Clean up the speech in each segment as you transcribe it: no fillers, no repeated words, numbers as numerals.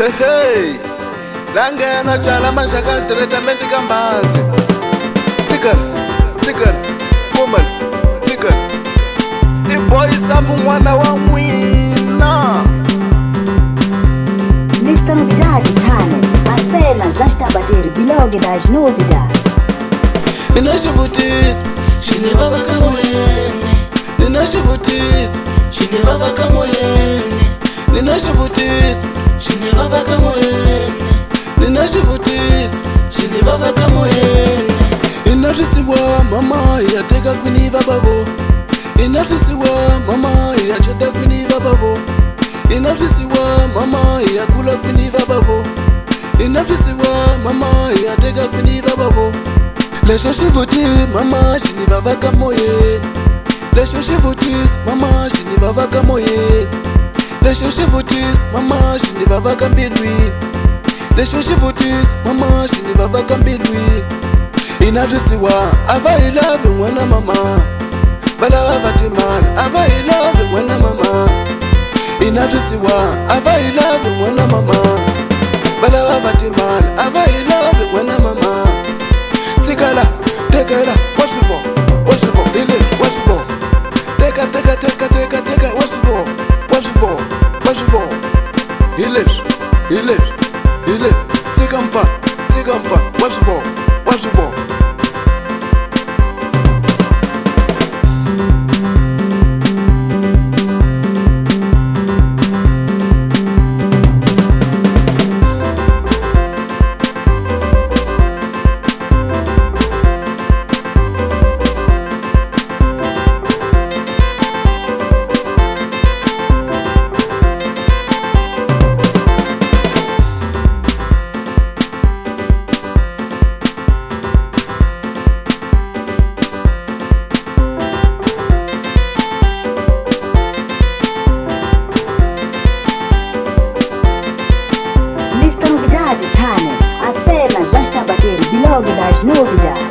Hey, langena chala mashaka diretamente kambazi. Tsikana, woman, tsikana. Boy samu mwana wa mwina. MR.NOVIDADE channel. A cena já está a bater blog das novidades. Nina xivutiso, xini vava ka moyeni. Nina xivutiso, xini vava ka moyeni. Nina xivutiso, xini vava ka moyeni. Nina xivutiso, xini vava ka moyeni. Inatisiwa mama ya teka kwini babavo. Inatisiwa mama ya chada kwini babavo. Inatisiwa mama ya kula kwini babavo. Inatisiwa mama ya teka kwini babavo. Lesho xivuti mama xini vava ka moyeni. Lesho xivutis mama xini vava ka moyeni. Lesho xivutis mama xini vava ka mbilwini. Lesho xivutis mama xini vava ka mbilwini. Inatisiwa ava hi lavi n'wana mama. Valava va timali ava hi lavi n'wana mama. Inatisiwa ava hi lavi n'wana mama. Valava va timali ava hi lavi n'wana mama. Tsikala, tekela, what's it for? What's it for? Ile, what's it for? Teka, what's it for? What's it for? What's it for? Ile, tikampa, what's it for? What's it for? MR.NOVIDADE channel. A cena já está a bater blog das novidades.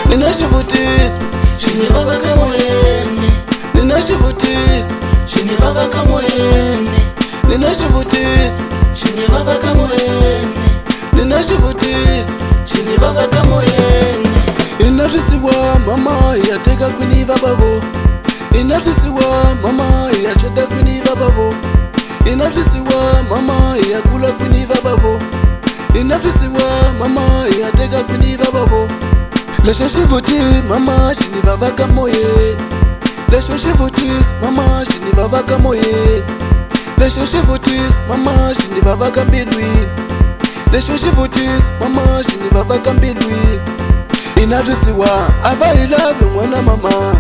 Nina xivutiso, xini vava ka moyeni. Nina xivutiso, xini vava ka moyeni. Nina xivutiso, xini vava ka moyeni. Nina xivutiso, xini vava ka moyeni. Inatisiwa mama ya teka kwini babavo. Inatisiwa mama ya chada kwini babavo. Inatisiwa mama ya kula kwini babavo. Inatisiwa mama ya teka kwini babavo. Lesho xivuti mama xini vava ka moyeni. Lesho xivutis mama xini vava ka moyeni. Lesho xivutis mama xini vava ka mbilwini. Lesho xivutis mama xini vava ka mbilwini. Inatisiwa ava hi lavi n'wana mama.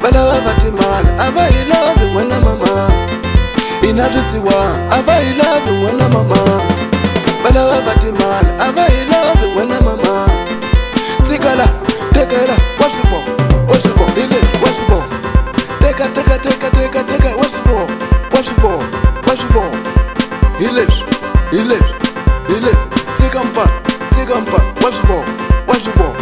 Valava va timali ava hi lavi n'wana mama. Inatisiwa ava hi lavi n'wana mama. Valava va timali ava hi lavi n'wana mama. Tsikala, tekela, what's it for? What's it for? Ile, what's it for? Teka, what's it for? What's it for? What's it for? Ile, tikampa, what's it for? What's it for?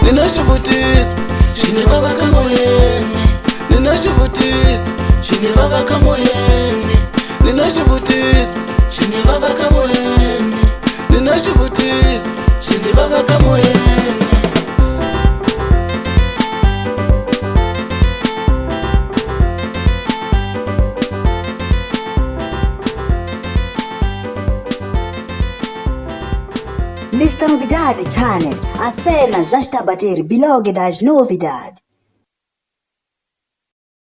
Nina xivutiso, xini vava ka moyeni. Nina xivutiso, xini vava ka moyeni. Nina xivutiso, xini vava ka moyeni. Nina xivutiso, xini vava ka moyeni. MR.NOVIDADE channel. A cena já está a bater blog das novidades.